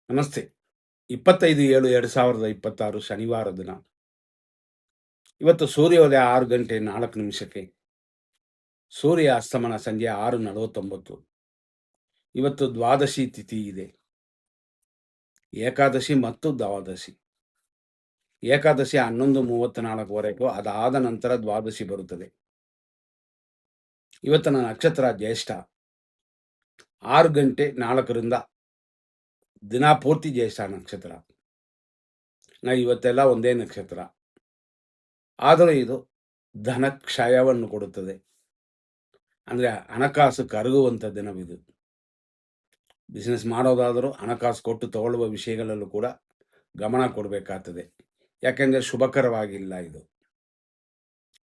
ನಮಸ್ತೆ. 25/7/2026 ಶನಿವಾರ ದಿನ. ಇವತ್ತು ಸೂರ್ಯೋದಯ 6 ಗಂಟೆ 4 ನಿಮಿಷಕ್ಕೆ. ಸೂರ್ಯ ಅಸ್ತಮನ ಸಂಜೆ 6:49. ಇವತ್ತು ದ್ವಾದಶಿ ತಿಥಿ ಇದೆ. ಏಕಾದಶಿ ಮತ್ತು ದ್ವಾದಶಿ. ಏಕಾದಶಿ 11:34ವರೆಗೂ, ಅದಾದ ನಂತರ ದ್ವಾದಶಿ ಬರುತ್ತದೆ. ಇವತ್ತಿನ ನಕ್ಷತ್ರ ಜ್ಯೇಷ್ಠ. 6 ಗಂಟೆ 4ರಿಂದ ದಿನ ಪೂರ್ತಿ ಜ್ಯೇಷ್ಠ ನಕ್ಷತ್ರ. ಇವತ್ತೆಲ್ಲ ಒಂದೇ ನಕ್ಷತ್ರ. ಆದರೂ ಇದು ಧನಕ್ಷಯವನ್ನು ಕೊಡುತ್ತದೆ. ಅಂದರೆ ಹಣಕಾಸು ಕರಗುವಂಥ ದಿನವಿದು. ಬಿಸ್ನೆಸ್ ಮಾಡೋದಾದರೂ ಹಣಕಾಸು ಕೊಟ್ಟು ತಗೊಳ್ಳುವ ವಿಷಯಗಳಲ್ಲೂ ಕೂಡ ಗಮನ ಕೊಡಬೇಕಾಗ್ತದೆ. ಯಾಕೆಂದರೆ ಶುಭಕರವಾಗಿಲ್ಲ ಇದು.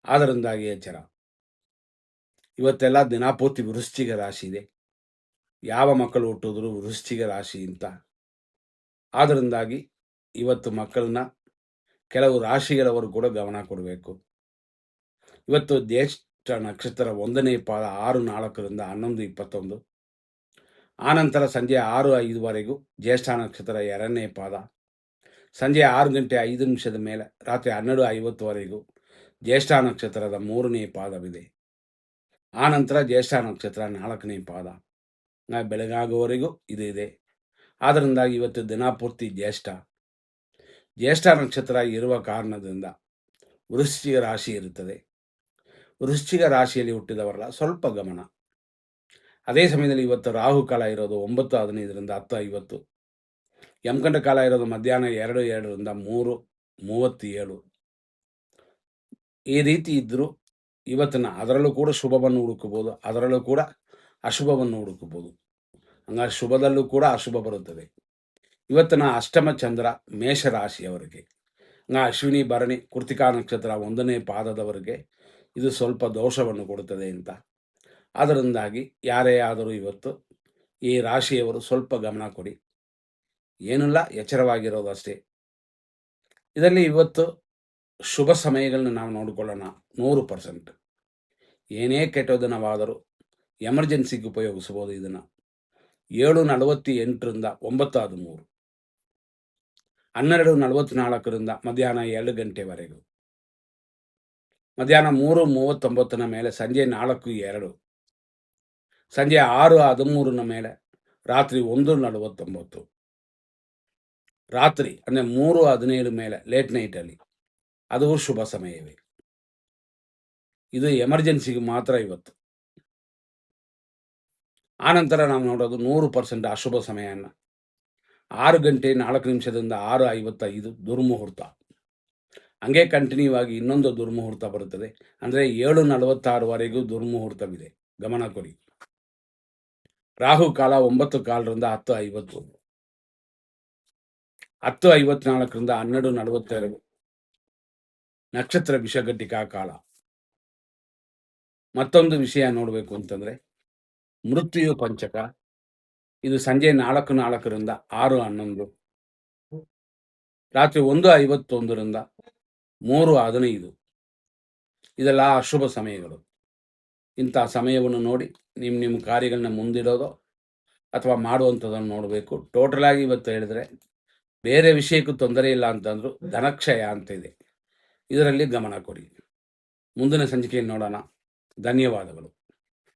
ಆದ್ದರಿಂದಾಗಿ ಎಚ್ಚರ. ಇವತ್ತೆಲ್ಲ ದಿನಪೂರ್ತಿ ವೃಶ್ಚಿಕ ರಾಶಿ ಇದೆ. ಯಾವ ಮಕ್ಕಳು ಹುಟ್ಟಿದ್ರು ವೃಶ್ಚಿಕ ರಾಶಿ ಅಂತ. ಆದ್ದರಿಂದಾಗಿ ಇವತ್ತು ಮಕ್ಕಳನ್ನ ಕೆಲವು ರಾಶಿಗಳವರು ಕೂಡ ಗಮನ ಕೊಡಬೇಕು. ಇವತ್ತು ಜ್ಯೇಷ್ಠ ನಕ್ಷತ್ರ 1ನೇ ಪಾದ 6:04ರಿಂದ 11:21. ಆನಂತರ ಸಂಜೆ 6:05ವರೆಗೂ ಜ್ಯೇಷ್ಠ ನಕ್ಷತ್ರ 2ನೇ ಪಾದ. ಸಂಜೆ 6 ಗಂಟೆ 5 ನಿಮಿಷದ ಮೇಲೆ ರಾತ್ರಿ 12:50ವರೆಗೂ ಜ್ಯೇಷ್ಠ ನಕ್ಷತ್ರದ 3ನೇ ಪಾದವಿದೆ. ಆನಂತರ ಜ್ಯೇಷ್ಠ ನಕ್ಷತ್ರ 4ನೇ ಪಾದ. ಬೆಳಗಾಗುವವರೆಗೂ ಇದು ಇದೆ. ಆದ್ದರಿಂದಾಗಿ ಇವತ್ತು ದಿನಪೂರ್ತಿ ಜ್ಯೇಷ್ಠ ನಕ್ಷತ್ರ ಇರುವ ಕಾರಣದಿಂದ ವೃಶ್ಚಿಕ ರಾಶಿ ಇರುತ್ತದೆ. ವೃಶ್ಚಿಕ ರಾಶಿಯಲ್ಲಿ ಹುಟ್ಟಿದವರಲ್ಲ ಸ್ವಲ್ಪ ಗಮನ. ಅದೇ ಸಮಯದಲ್ಲಿ ಇವತ್ತು ರಾಹುಕಾಲ ಇರೋದು 9:15ರಿಂದ 10:50. ಯಮಗಂಡ ಕಾಲ ಇರೋದು ಮಧ್ಯಾಹ್ನ 2:02ರಿಂದ 3:37. ಈ ರೀತಿ ಇದ್ದರೂ ಇವತ್ತಿನ ಅದರಲ್ಲೂ ಕೂಡ ಶುಭವನ್ನು ಹುಡುಕಬಹುದು, ಅದರಲ್ಲೂ ಕೂಡ ಅಶುಭವನ್ನು ಹುಡುಕಬಹುದು. ಹಂಗಾಗಿ ಶುಭದಲ್ಲೂ ಕೂಡ ಅಶುಭ ಬರುತ್ತದೆ. ಇವತ್ತಿನ ಅಷ್ಟಮ ಚಂದ್ರ ಮೇಷರಾಶಿಯವರಿಗೆ, ಅಶ್ವಿನಿ ಭರಣಿ ಕೃತಿಕಾ ನಕ್ಷತ್ರ 1ನೇ ಪಾದದವರೆಗೆ ಇದು ಸ್ವಲ್ಪ ದೋಷವನ್ನು ಕೊಡುತ್ತದೆ ಅಂತ. ಅದರಿಂದಾಗಿ ಯಾರೇ ಆದರೂ ಇವತ್ತು ಈ ರಾಶಿಯವರು ಸ್ವಲ್ಪ ಗಮನ ಕೊಡಿ. ಏನಿಲ್ಲ, ಎಚ್ಚರವಾಗಿರೋದು ಅಷ್ಟೇ. ಇದರಲ್ಲಿ ಇವತ್ತು ಶುಭ ಸಮಯಗಳನ್ನ ನಾವು ನೋಡಿಕೊಳ್ಳೋಣ. 100%. ಏನೇ ಕೆಟ್ಟ ದಿನವಾದರೂ ಎಮರ್ಜೆನ್ಸಿಗೆ ಉಪಯೋಗಿಸಬಹುದು. ಇದನ್ನು 7:48ರಿಂದ 9:13, 12:44ರಿಂದ ಮಧ್ಯಾಹ್ನ 2 ಗಂಟೆವರೆಗೂ, ಮಧ್ಯಾಹ್ನ 3:39ನ ಮೇಲೆ ಸಂಜೆ 4:02, ಸಂಜೆ 6:13ನ ಮೇಲೆ ರಾತ್ರಿ 1:49, ರಾತ್ರಿ ಅಂದರೆ 3:17 ಮೇಲೆ ಲೇಟ್ ನೈಟಲ್ಲಿ ಅದು ಶುಭ ಸಮಯವೇ. ಇದು ಎಮರ್ಜೆನ್ಸಿಗೆ ಮಾತ್ರ ಇವತ್ತು. ಆನಂತರ ನಾವು ನೋಡೋದು 100% ಅಶುಭ ಸಮಯನ 6 ಗಂಟೆ 4 ನಿಮಿಷದಿಂದ 6:55 ದುರ್ಮುಹೂರ್ತ. ಹಂಗೆ ಕಂಟಿನ್ಯೂ ಆಗಿ ಇನ್ನೊಂದು ದುರ್ಮುಹೂರ್ತ ಬರುತ್ತದೆ. ಅಂದರೆ 7:46ವರೆಗೂ ದುರ್ಮುಹೂರ್ತವಿದೆ, ಗಮನ ಕೊಡಿ. ರಾಹು ಕಾಲ 9:15ರಿಂದ 10:50, 10:54ರಿಂದ 12:42 ನಕ್ಷತ್ರ ವಿಷಘಟಿಕಾ ಕಾಲ. ಮತ್ತೊಂದು ವಿಷಯ ನೋಡಬೇಕು ಅಂತಂದರೆ ಮೃತ್ಯು ಪಂಚಕ. ಇದು ಸಂಜೆ 4:04ರಿಂದ 6:11, ರಾತ್ರಿ 1:51ರಿಂದ 3:15. ಇದೆಲ್ಲ ಅಶುಭ ಸಮಯಗಳು. ಇಂಥ ಸಮಯವನ್ನು ನೋಡಿ ನಿಮ್ಮ ಕಾರ್ಯಗಳನ್ನ ಮುಂದಿಡೋದು ಅಥವಾ ಮಾಡುವಂಥದ್ದನ್ನು ನೋಡಬೇಕು. ಟೋಟಲಾಗಿ ಇವತ್ತು ಹೇಳಿದ್ರೆ ಬೇರೆ ವಿಷಯಕ್ಕೂ ತೊಂದರೆ ಇಲ್ಲ ಅಂತಂದರೂ ಧನಕ್ಷಯ ಅಂತ ಇದೆ. ಇದರಲ್ಲಿ ಗಮನ ಕೊಡಿ. ಮುಂದಿನ ಸಂಚಿಕೆಯನ್ನು ನೋಡೋಣ. ಧನ್ಯವಾದಗಳು.